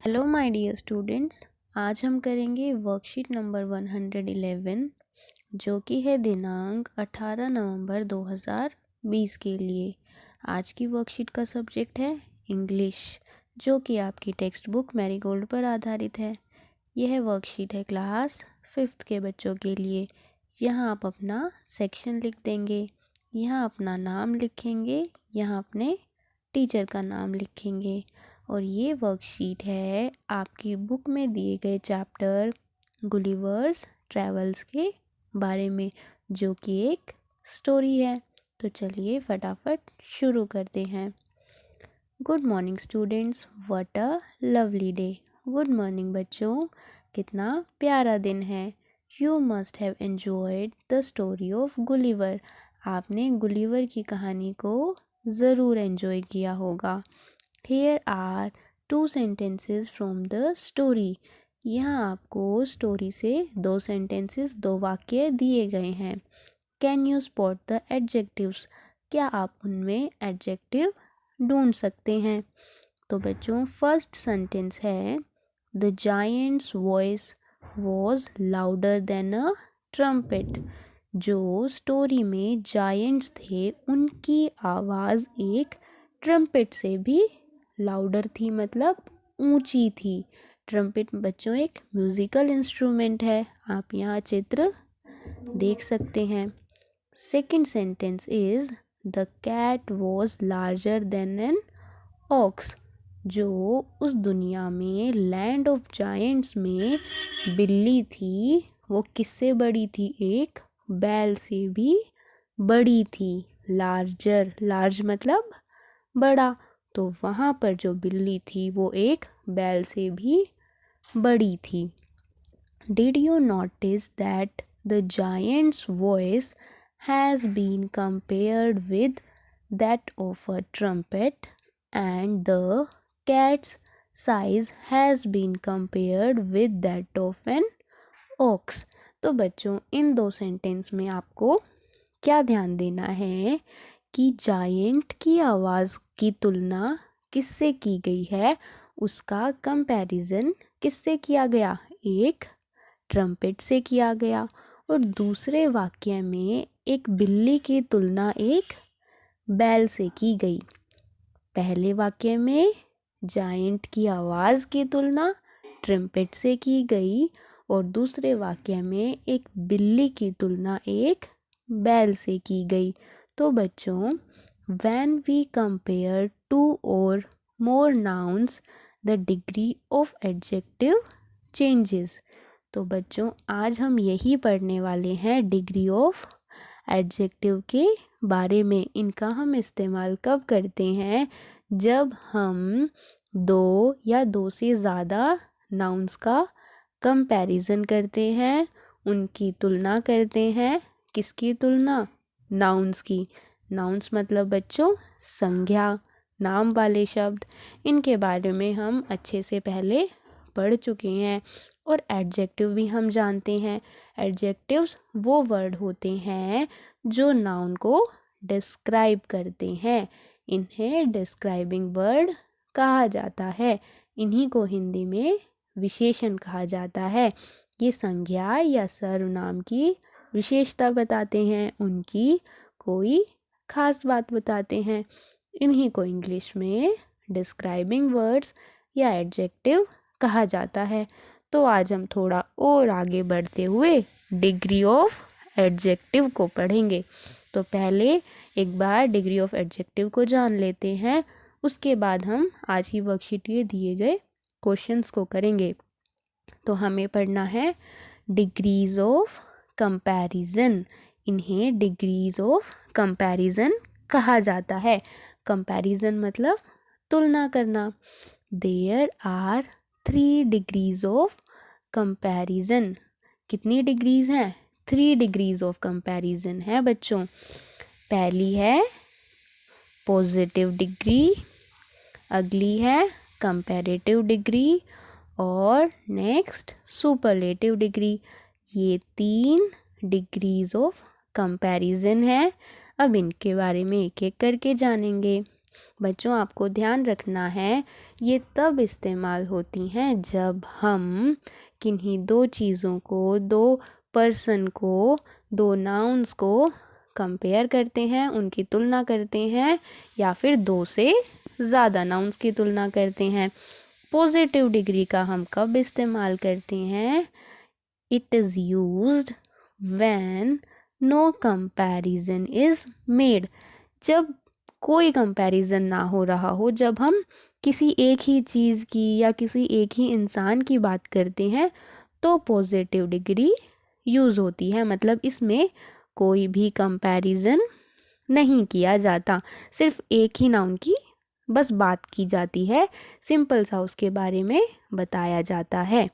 Hello my dear students. आज हम करेंगे वर्कशीट नंबर 111 जो कि है दिनांक 18 नवंबर 2020 के लिए। आज की वर्कशीट का सब्जेक्ट है इंग्लिश, जो कि आपकी टेक्स्ट बुक मैरीगोल्ड पर आधारित है। यह वर्कशीट है क्लास 5th के बच्चों के लिए। यहाँ आप अपना सेक्शन लिख देंगे, यहाँ अपना नाम लिखेंगे, यहाँ अपने टीचर का नाम लिखेंगे। और ये वर्कशीट है आपकी बुक में दिए गए चैप्टर गुलिवर्स ट्रैवल्स के बारे में, जो कि एक स्टोरी है। तो चलिए फटाफट शुरू करते हैं। Good morning students, what a lovely day. Good morning बच्चों, कितना प्यारा दिन है। You must have enjoyed the story of Gulliver. आपने गुलिवर की कहानी को ज़रूर एंजॉय किया होगा। Here are two sentences from the story. यहाँ आपको स्टोरी से दो सेंटेंसेस, दो वाक्य दिए गए हैं। Can you spot the adjectives? क्या आप उनमें एडजेक्टिव ढूंढ सकते हैं? तो बच्चों फर्स्ट सेंटेंस है The giant's voice was louder than a trumpet. जो स्टोरी में जायंट्स थे उनकी आवाज़ एक ट्रम्पेट से भी लाउडर थी, मतलब ऊंची थी। ट्रम्पेट बच्चों एक म्यूजिकल इंस्ट्रूमेंट है, आप यहाँ चित्र देख सकते हैं। Second sentence is the cat was larger than an ox. जो उस दुनिया में लैंड ऑफ जायंट्स में बिल्ली थी वो किससे बड़ी थी? एक बैल से भी बड़ी थी। लार्जर, लार्ज मतलब बड़ा, तो वहाँ पर जो बिल्ली थी वो एक बैल से भी बड़ी थी। Did you notice that the giant's voice has been compared with that of a trumpet and the cat's size has been compared with that of an ox? तो बच्चों इन दो सेंटेंस में आपको क्या ध्यान देना है कि जायंट की आवाज़ की तुलना किससे की गई है, उसका कंपैरिजन किससे किया गया? एक ट्रम्पेट से किया गया। और दूसरे वाक्य में एक बिल्ली की तुलना एक बैल से की गई। पहले वाक्य में जायंट की आवाज़ की तुलना ट्रम्पेट से की गई और दूसरे वाक्य में एक बिल्ली की तुलना एक बैल से की गई। तो बच्चों when we compare two or more nouns the degree of adjective changes। तो बच्चों आज हम यही पढ़ने वाले हैं डिग्री ऑफ एडजेक्टिव के बारे में। इनका हम इस्तेमाल कब करते हैं? जब हम दो या दो से ज़्यादा नाउन्स का कंपैरिजन करते हैं, उनकी तुलना करते हैं। किसकी तुलना? नाउन्स की। नाउन्स मतलब बच्चों संज्ञा, नाम वाले शब्द। इनके बारे में हम अच्छे से पहले पढ़ चुके हैं। और एडजेक्टिव भी हम जानते हैं। एडजेक्टिव्स वो वर्ड होते हैं जो नाउन को डिस्क्राइब करते हैं। इन्हें डिस्क्राइबिंग वर्ड कहा जाता है। इन्हीं को हिंदी में विशेषण कहा जाता है। ये संज्ञा या सर्वनाम की विशेषता बताते हैं, उनकी कोई खास बात बताते हैं। इन्हीं को इंग्लिश में डिस्क्राइबिंग वर्ड्स या एडजेक्टिव कहा जाता है। तो आज हम थोड़ा और आगे बढ़ते हुए डिग्री ऑफ एडजेक्टिव को पढ़ेंगे। तो पहले एक बार डिग्री ऑफ एडजेक्टिव को जान लेते हैं, उसके बाद हम आज की वर्कशीट के दिए गए क्वेश्चंस को करेंगे। तो हमें पढ़ना है डिग्रीज ऑफ कंपैरिजन। इन्हें डिग्रीज ऑफ कंपैरिजन कहा जाता है। कंपैरिजन मतलब तुलना करना। There are 3 degrees of comparison. कितनी डिग्रीज हैं? 3 डिग्रीज ऑफ कंपैरिजन है बच्चों। पहली है पॉजिटिव डिग्री, अगली है कंपैरेटिव डिग्री और नेक्स्ट सुपरलेटिव डिग्री। ये 3 डिग्रीज ऑफ कंपैरिजन है। अब इनके बारे में एक एक करके जानेंगे। बच्चों आपको ध्यान रखना है ये तब इस्तेमाल होती हैं जब हम किन्हीं दो चीज़ों को, दो पर्सन को, दो नाउन्स को कंपेयर करते हैं, उनकी तुलना करते हैं, या फिर दो से ज़्यादा नाउन्स की तुलना करते हैं। पॉजिटिव डिग्री का हम कब इस्तेमाल करते हैं? It is used when no comparison is made. जब कोई कंपैरिजन ना हो रहा हो, जब हम किसी एक ही चीज़ की या किसी एक ही इंसान की बात करते हैं तो पॉजिटिव डिग्री यूज़ होती है। मतलब इसमें कोई भी कंपैरिजन नहीं किया जाता, सिर्फ एक ही नाउन की बस बात की जाती है, सिंपल सा उसके बारे में बताया जाता है।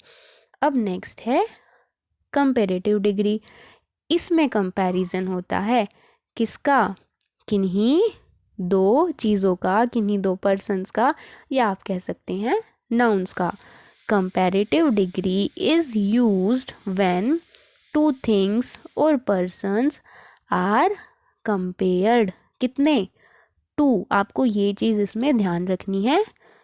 अब नेक्स्ट है कंपैरेटिव डिग्री। इसमें कंपैरिजन होता है किसका? किन्हीं दो चीज़ों का, किन्हीं दो पर्सन्स का, या आप कह सकते हैं नाउन्स का। Comparative degree is used when two things और पर्सन्स आर कंपेयर्ड। कितने? टू। आपको ये चीज़ इसमें ध्यान रखनी है,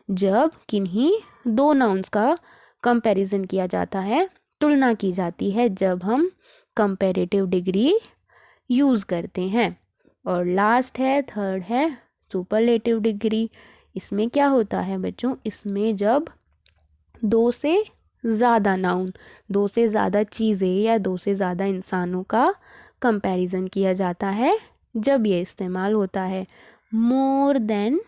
जब किन्हीं दो नाउन्स का कंपैरिजन किया जाता है, तुलना की जाती है, जब हम कंपैरेटिव डिग्री यूज़ करते हैं। और लास्ट है, थर्ड है सुपरलेटिव डिग्री। इसमें क्या होता है बच्चों? इसमें जब दो से ज़्यादा नाउन, दो से ज़्यादा चीज़ें या दो से ज़्यादा इंसानों का कंपैरिजन किया जाता है, जब ये इस्तेमाल होता है। मोर देन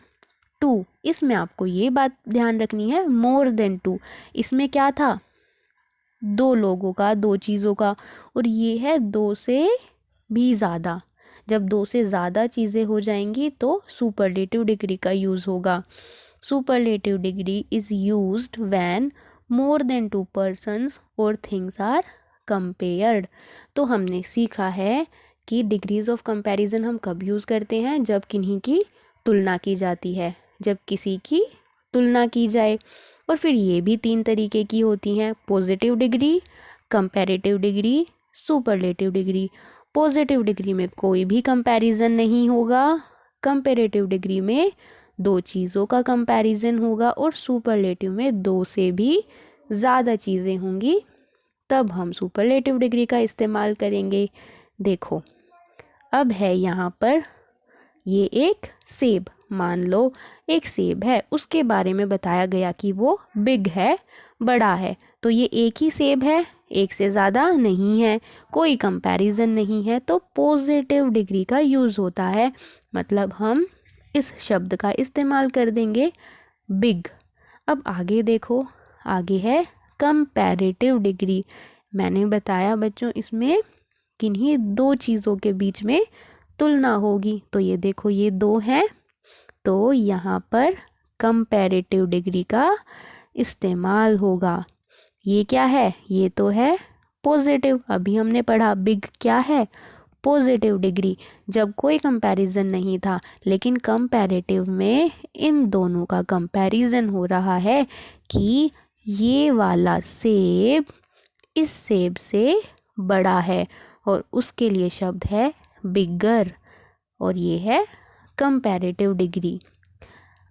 टू, इसमें आपको ये बात ध्यान रखनी है, मोर देन टू इसमें क्या था? दो लोगों का, दो चीज़ों का, और ये है दो से भी ज़्यादा। जब दो से ज़्यादा चीज़ें हो जाएंगी तो सुपरलेटिव डिग्री का यूज़ होगा। Superlative degree is used when more than to persons और थिंग्स आर कंपेयर्ड। तो हमने सीखा है कि डिग्रीज ऑफ कंपैरिजन हम कब यूज़ करते हैं? जब किन्हीं की तुलना की जाती है, जब किसी की तुलना की जाए। और फिर ये भी तीन तरीके की होती हैं, positive degree, comparative degree, superlative degree. Positive degree में कोई भी कंपैरिजन नहीं होगा, कंपैरेटिव डिग्री में दो चीज़ों का कंपैरिजन होगा, और सुपरलेटिव में दो से भी ज़्यादा चीज़ें होंगी, तब हम सुपरलेटिव डिग्री का इस्तेमाल करेंगे। देखो अब है यहाँ पर ये एक सेब, मान लो एक सेब है, उसके बारे में बताया गया कि वो बिग है, बड़ा है। तो ये एक ही सेब है, एक से ज़्यादा नहीं है, कोई कंपैरिजन नहीं है, तो पॉजिटिव डिग्री का यूज़ होता है। मतलब हम इस शब्द का इस्तेमाल कर देंगे बिग। अब आगे देखो, आगे है कंपैरेटिव डिग्री। मैंने बताया बच्चों इसमें किन्हीं दो चीज़ों के बीच में तुलना होगी। तो ये देखो ये दो हैं, तो यहाँ पर कंपैरेटिव डिग्री का इस्तेमाल होगा। ये क्या है? ये तो है पॉजिटिव। अभी हमने पढ़ा बिग क्या है? Positive degree. जब कोई कंपैरिजन नहीं था, लेकिन कंपैरेटिव में इन दोनों का कंपैरिजन हो रहा है कि ये वाला सेब इस सेब से बड़ा है, और उसके लिए शब्द है बिगर, और ये है कंपैरेटिव डिग्री।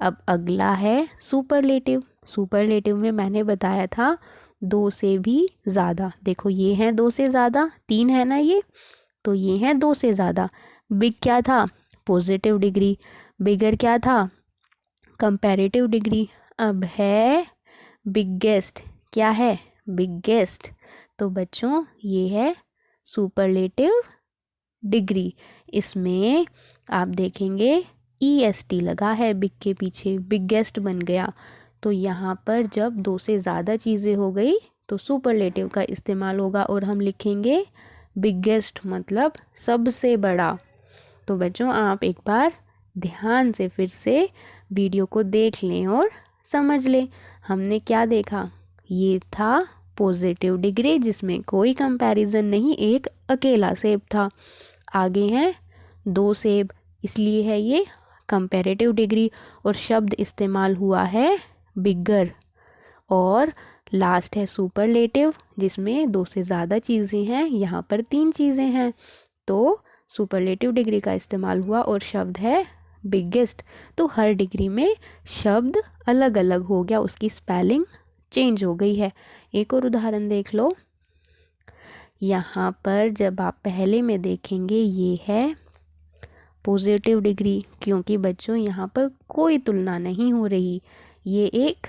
अब अगला है सुपरलेटिव। सुपरलेटिव में मैंने बताया था दो से भी ज़्यादा। देखो ये हैं दो से ज़्यादा, तीन है ना ये, तो ये हैं दो से ज़्यादा। बिग क्या था? Positive degree. बिगर क्या था? Comparative degree. अब है बिगेस्ट। क्या है? बिगेस्ट। तो बच्चों ये है सुपरलेटिव डिग्री। इसमें आप देखेंगे EST लगा है बिग के पीछे, बिगेस्ट बन गया। तो यहाँ पर जब दो से ज़्यादा चीज़ें हो गई तो सुपरलेटिव का इस्तेमाल होगा, और हम लिखेंगे बिगेस्ट, मतलब सबसे बड़ा। तो बच्चों आप एक बार ध्यान से फिर से वीडियो को देख लें और समझ लें। हमने क्या देखा? ये था पॉजिटिव डिग्री जिसमें कोई कंपैरिजन नहीं, एक अकेला सेब था। आगे हैं दो सेब, इसलिए है ये कंपैरेटिव डिग्री, और शब्द इस्तेमाल हुआ है बिगर। और लास्ट है सुपरलेटिव जिसमें दो से ज़्यादा चीज़ें हैं, यहाँ पर तीन चीज़ें हैं, तो सुपरलेटिव डिग्री का इस्तेमाल हुआ और शब्द है बिगेस्ट। तो हर डिग्री में शब्द अलग अलग हो गया, उसकी स्पेलिंग चेंज हो गई है। एक और उदाहरण देख लो। यहाँ पर जब आप पहले में देखेंगे ये है पॉजिटिव डिग्री, क्योंकि बच्चों यहाँ पर कोई तुलना नहीं हो रही। ये एक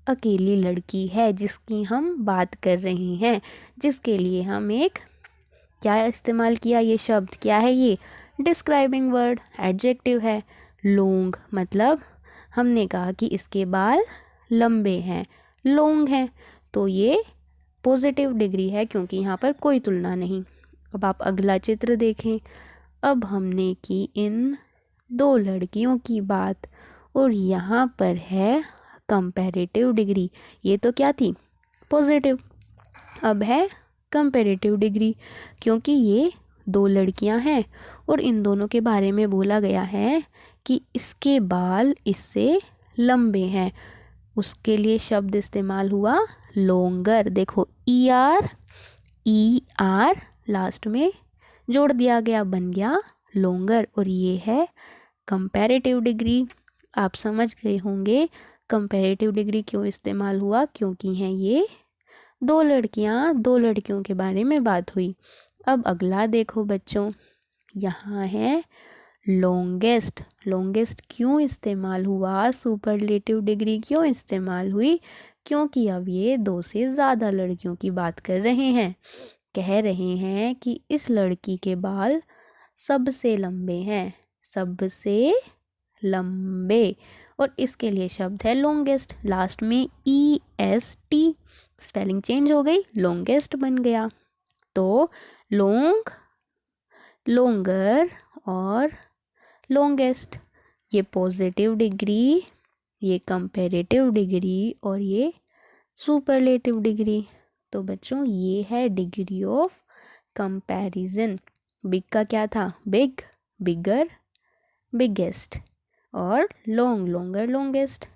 अकेली लड़की है जिसकी हम बात कर रहे हैं, जिसके लिए हम एक क्या इस्तेमाल किया, ये शब्द क्या है, ये डिस्क्राइबिंग वर्ड एडजेक्टिव है। लॉन्ग मतलब हमने कहा कि इसके बाल लंबे हैं, लॉन्ग हैं, तो ये पॉजिटिव डिग्री है क्योंकि यहाँ पर कोई तुलना नहीं। अब आप अगला चित्र देखें। अब हमने की इन दो लड़कियों की बात और यहाँ पर है कंपैरेटिव डिग्री। ये तो क्या थी, पॉजिटिव, अब है कंपैरेटिव डिग्री, क्योंकि ये दो लड़कियां हैं और इन दोनों के बारे में बोला गया है कि इसके बाल इससे लंबे हैं। उसके लिए शब्द इस्तेमाल हुआ लॉन्गर। देखो ई आर लास्ट में जोड़ दिया गया, बन गया लॉन्गर। और ये है कंपैरेटिव डिग्री। आप समझ गए होंगे कंपैरेटिव डिग्री क्यों इस्तेमाल हुआ, क्योंकि हैं ये दो लड़कियों के बारे में बात हुई। अब अगला देखो बच्चों, यहाँ है लॉन्गेस्ट। लॉन्गेस्ट क्यों इस्तेमाल हुआ, सुपरलेटिव डिग्री क्यों इस्तेमाल हुई, क्योंकि अब ये दो से ज़्यादा लड़कियों की बात कर रहे हैं। कह रहे हैं कि इस लड़की के बाल सबसे लंबे हैं, सबसे लंबे, और इसके लिए शब्द है लॉन्गेस्ट। लास्ट में EST, स्पेलिंग चेंज हो गई, लॉन्गेस्ट बन गया। तो लॉन्ग, लॉन्गर और लॉन्गेस्ट, ये पॉजिटिव डिग्री, ये कंपैरेटिव डिग्री और ये सुपरलेटिव डिग्री। तो बच्चों ये है डिग्री ऑफ कंपैरिजन। बिग का क्या था, बिग, बिगर, बिगेस्ट, और लॉन्ग, लॉन्गर, लॉन्गेस्ट।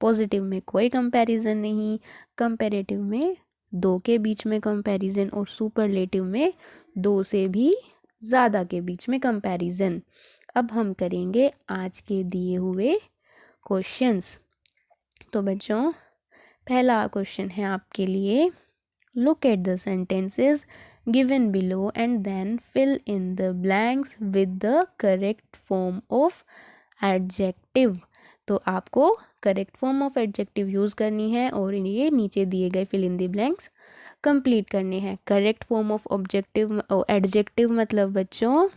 पॉजिटिव में कोई कंपैरिजन नहीं, कंपैरेटिव में दो के बीच में कंपैरिजन, और सुपरलेटिव में दो से भी ज़्यादा के बीच में कंपैरिजन। अब हम करेंगे आज के दिए हुए क्वेश्चंस। तो बच्चों पहला क्वेश्चन है आपके लिए, look at the sentences given below and then fill in the blanks with the correct form of adjective. तो आपको correct form of adjective use करनी है और ये नीचे दिए गए fill in the blanks complete करने हैं। Correct form of objective adjective मतलब बच्चों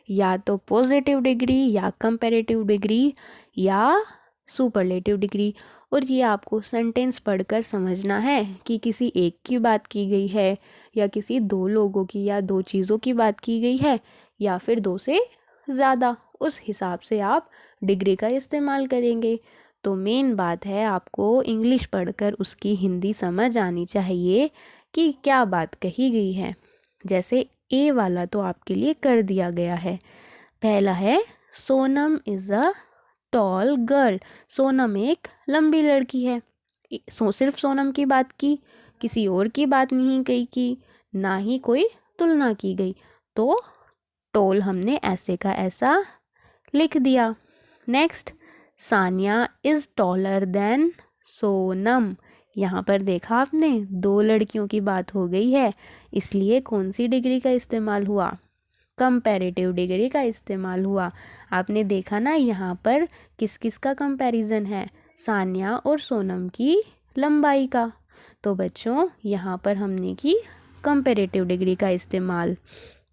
या तो पॉजिटिव डिग्री या कंपैरेटिव डिग्री या सुपरलेटिव डिग्री। और ये आपको सेंटेंस पढ़कर समझना है कि किसी एक की बात की गई है या किसी दो लोगों की या दो चीज़ों की बात की गई है या फिर दो से ज़्यादा, उस हिसाब से आप डिग्री का इस्तेमाल करेंगे। तो मेन बात है आपको इंग्लिश पढ़कर उसकी हिंदी समझ आनी चाहिए कि क्या बात कही गई है। जैसे ए वाला तो आपके लिए कर दिया गया है। पहला है Sonam is a tall girl. Sonam एक लंबी लड़की है। सिर्फ सोनम की बात की, किसी और की बात नहीं कही की, ना ही कोई तुलना की गई। तो टॉल हमने ऐसे का ऐसा लिख दिया। Next, Sania is taller than Sonam. यहाँ पर देखा आपने दो लड़कियों की बात हो गई है, इसलिए कौन सी डिग्री का इस्तेमाल हुआ, कंपैरेटिव डिग्री का इस्तेमाल हुआ। आपने देखा ना यहाँ पर किस किस का कंपैरिजन है, सानिया और सोनम की लंबाई का। तो बच्चों यहाँ पर हमने की कंपैरेटिव डिग्री का इस्तेमाल।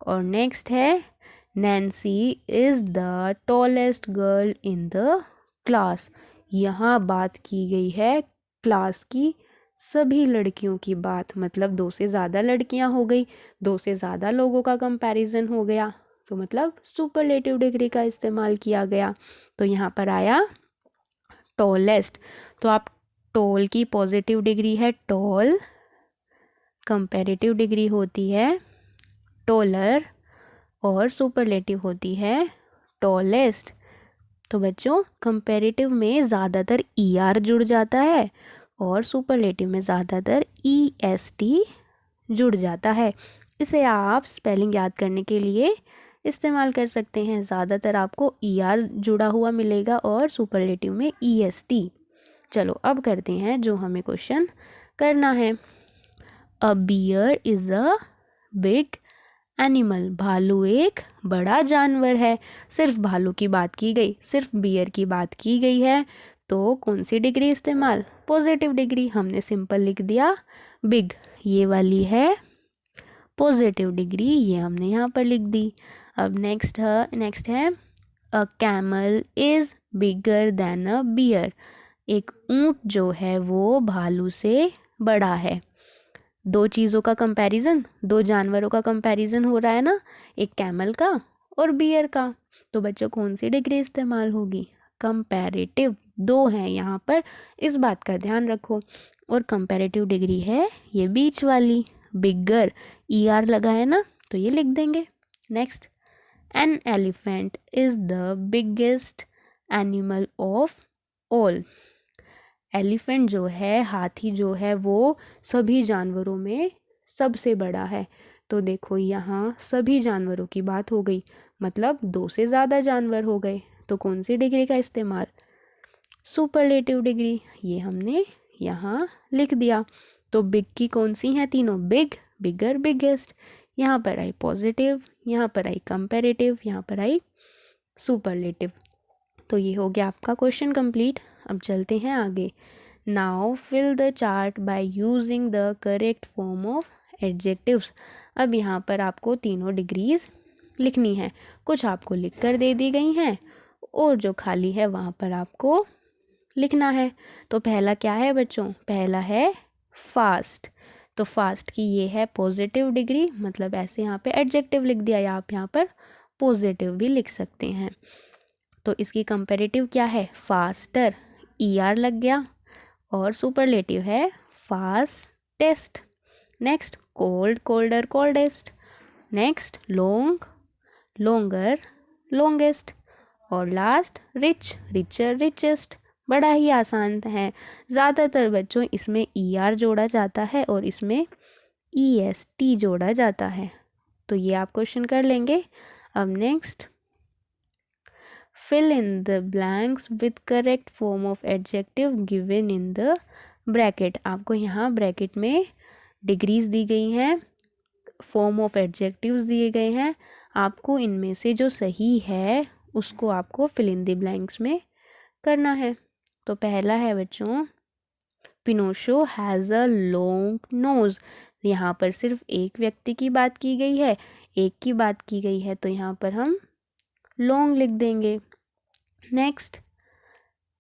और नेक्स्ट है Nancy is the tallest girl in the class. यहाँ बात की गई है क्लास की सभी लड़कियों की बात, मतलब दो से ज़्यादा लड़कियां हो गई, दो से ज़्यादा लोगों का कंपैरिजन हो गया, तो मतलब सुपरलेटिव डिग्री का इस्तेमाल किया गया। तो यहाँ पर आया टॉलेस्ट। तो आप टॉल की पॉजिटिव डिग्री है टॉल, कंपैरेटिव डिग्री होती है टॉलर और सुपरलेटिव होती है टॉलेस्ट। तो बच्चों कंपैरेटिव में ज़्यादातर ER जुड़ जाता है और सुपरलेटिव में ज़्यादातर EST जुड़ जाता है। इसे आप स्पेलिंग याद करने के लिए इस्तेमाल कर सकते हैं। ज़्यादातर आपको ER जुड़ा हुआ मिलेगा और सुपरलेटिव में EST। चलो अब करते हैं जो हमें क्वेश्चन करना है। A bear is a big animal. भालू एक बड़ा जानवर है। सिर्फ भालू की बात की गई, सिर्फ बियर की बात की गई है, तो कौन सी डिग्री इस्तेमाल? Positive degree. हमने सिंपल लिख दिया बिग, ये वाली है पॉजिटिव डिग्री, ये हमने यहाँ पर लिख दी। अब नेक्स्ट है a camel is bigger than a bear. एक ऊंट जो है वो भालू से बड़ा है। दो चीज़ों का कंपैरिजन, दो जानवरों का कंपैरिजन हो रहा है ना, एक कैमल का और बियर का। तो बच्चों कौन सी डिग्री इस्तेमाल होगी? कंपैरेटिव। दो हैं यहाँ पर, इस बात का ध्यान रखो। और कंपैरेटिव डिग्री है ये बीच वाली, बिगर, ER लगा है ना, तो ये लिख देंगे। Next, an elephant is the biggest animal of all. Elephant जो है, हाथी जो है, वो सभी जानवरों में सबसे बड़ा है। तो देखो यहाँ सभी जानवरों की बात हो गई, मतलब दो से ज़्यादा जानवर हो गए, तो कौन सी डिग्री का इस्तेमाल? Superlative degree. ये हमने यहाँ लिख दिया। तो बिग की कौन सी हैं तीनों? बिग, बिगर, बिगेस्ट। यहाँ पर आई पॉजिटिव, यहाँ पर आई कंपैरेटिव, यहाँ पर आई सुपरलेटिव। तो ये हो गया आपका क्वेश्चन कंप्लीट। अब चलते हैं आगे। Now fill the chart by using the correct form of adjectives. अब यहाँ पर आपको तीनों डिग्रीज लिखनी है। कुछ आपको लिख कर दे दी गई हैं और जो खाली है वहाँ पर आपको लिखना है। तो पहला क्या है बच्चों? पहला है फास्ट। तो फास्ट की ये है पॉजिटिव डिग्री, मतलब ऐसे यहाँ पे एडजेक्टिव लिख दिया, या आप यहाँ पर पॉजिटिव भी लिख सकते हैं। तो इसकी कंपैरेटिव क्या है? फास्टर, ER लग गया। और सुपरलेटिव है fastest. Next, cold, colder, coldest. Next, long, longer, longest. और लास्ट, रिच, रिचर, रिचेस्ट। बड़ा ही आसान है। ज़्यादातर बच्चों इसमें ER जोड़ा जाता है और इसमें EST जोड़ा जाता है। तो ये आप क्वेश्चन कर लेंगे। अब next, fill in the blanks with correct form of adjective given in the bracket। आपको यहाँ ब्रैकेट में डिग्रीज दी गई हैं, फॉर्म ऑफ एडजेक्टिव्स दिए गए हैं। आपको इनमें से जो सही है उसको आपको फिल इन द ब्लैंक्स में करना है। तो पहला है बच्चों, पिनोशो हैज़ अ लॉन्ग नोज। यहाँ पर सिर्फ एक व्यक्ति की बात की गई है, एक की बात की गई है, तो यहाँ पर हम लॉन्ग लिख देंगे। Next,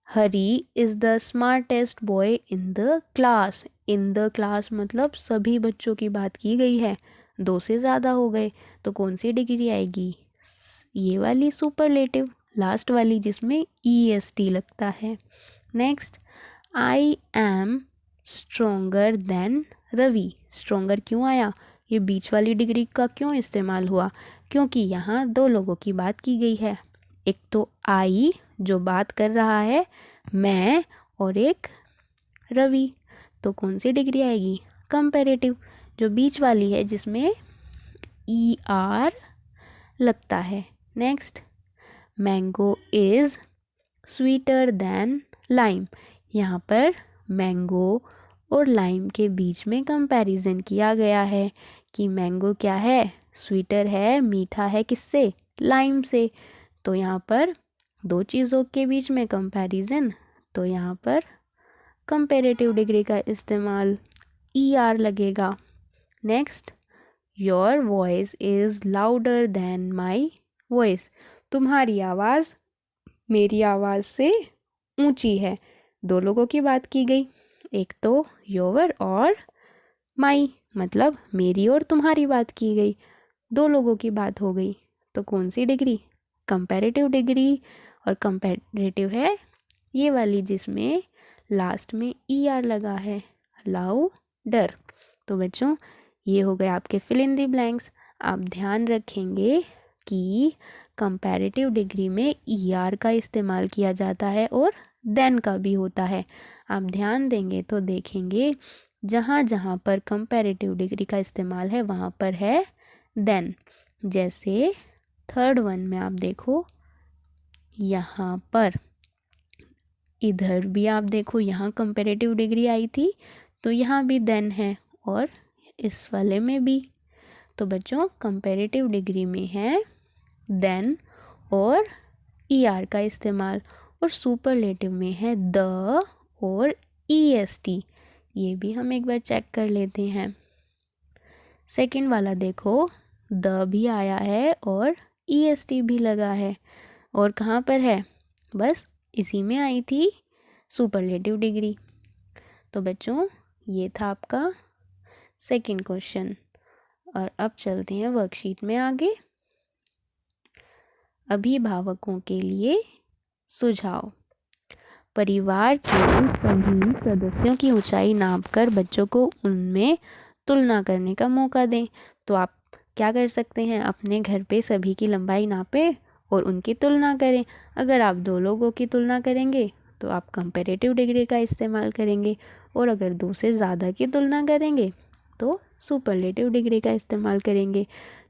Hari is the smartest boy in the class. In the class मतलब सभी बच्चों की बात की गई है, दो से ज़्यादा हो गए, तो कौन सी डिग्री आएगी? ये वाली सुपरलेटिव, लास्ट वाली जिसमें EST लगता है। Next, I am stronger than Ravi. Stronger क्यों आया? ये बीच वाली डिग्री का क्यों इस्तेमाल हुआ? क्योंकि यहाँ दो लोगों की बात की गई है। एक तो आई जो बात कर रहा है, मैं, और एक रवि। तो कौन सी डिग्री आएगी? कंपैरेटिव, जो बीच वाली है जिसमें ER लगता है। Next, mango is sweeter than lime. यहाँ पर मैंगो और लाइम के बीच में कंपैरिजन किया गया है कि मैंगो क्या है? स्वीटर है, मीठा है किससे? लाइम से। तो यहाँ पर दो चीज़ों के बीच में कंपैरिजन, तो यहाँ पर कंपैरेटिव डिग्री का इस्तेमाल, ER लगेगा। Next, your voice is louder than my voice. तुम्हारी आवाज़ मेरी आवाज़ से ऊंची है। दो लोगों की बात की गई, एक तो योर और माई, मतलब मेरी और तुम्हारी बात की गई, दो लोगों की बात हो गई, तो कौन सी डिग्री? Comparative degree. और कंपैरेटिव है ये वाली जिसमें लास्ट में ER लगा है, लाउडर। तो बच्चों ये हो गए आपके फिल इन द ब्लैंक्स। आप ध्यान रखेंगे कि कंपैरेटिव डिग्री में ER का इस्तेमाल किया जाता है और देन का भी होता है। आप ध्यान देंगे तो देखेंगे जहाँ जहाँ पर कंपैरेटिव डिग्री का इस्तेमाल है वहाँ पर है देन। जैसे थर्ड वन में आप देखो, यहाँ पर इधर भी आप देखो, यहाँ कंपैरेटिव डिग्री आई थी तो यहाँ भी देन है, और इस वाले में भी। तो बच्चों कंपैरेटिव डिग्री में है देन और ER का इस्तेमाल, और सुपरलेटिव में है द और EST। ये भी हम एक बार चेक कर लेते हैं। सेकंड वाला देखो, द भी आया है और EST भी लगा है, और कहाँ पर है, बस इसी में आई थी सुपरलेटिव डिग्री। तो बच्चों ये था आपका सेकंड क्वेश्चन। और अब चलते हैं वर्कशीट में आगे। अभिभावकों के लिए सुझाव। परिवार के सभी सदस्यों की ऊंचाई नापकर बच्चों को उनमें तुलना करने का मौका दें। तो आप क्या कर सकते हैं, अपने घर पे सभी की लंबाई नापें और उनकी तुलना करें। अगर आप 2 लोगों की तुलना करेंगे तो आप कंपैरेटिव डिग्री का इस्तेमाल करेंगे, और अगर 2 से ज़्यादा की तुलना करेंगे तो सुपरलेटिव डिग्री का इस्तेमाल करेंगे।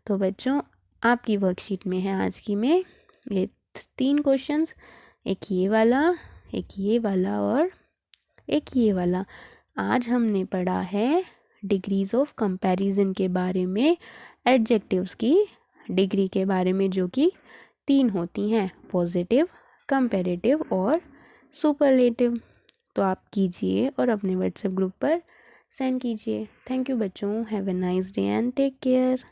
तो बच्चों आपकी वर्कशीट में है आज की में ये 3 क्वेश्चंस, एक ये वाला, एक ये वाला और एक ये वाला। आज हमने पढ़ा है डिग्रीज ऑफ कंपैरिजन के बारे में, एडजेक्टिव्स की डिग्री के बारे में, जो कि 3 होती हैं, पॉजिटिव, कंपैरेटिव और सुपरलेटिव। तो आप कीजिए और अपने व्हाट्सएप ग्रुप पर सेंड कीजिए। थैंक यू बच्चों, have a nice day and take care.